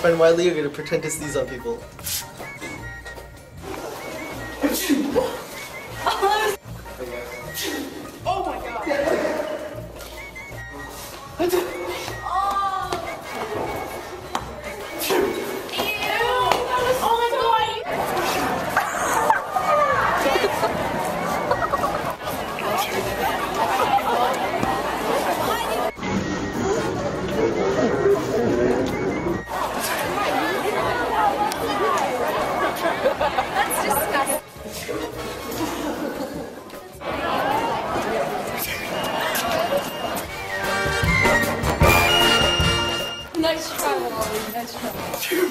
Friend Wiley, you're gonna pretend to sneeze on people. Oh my god. That's disgusting. Nice try, Wally. Nice try. Ew!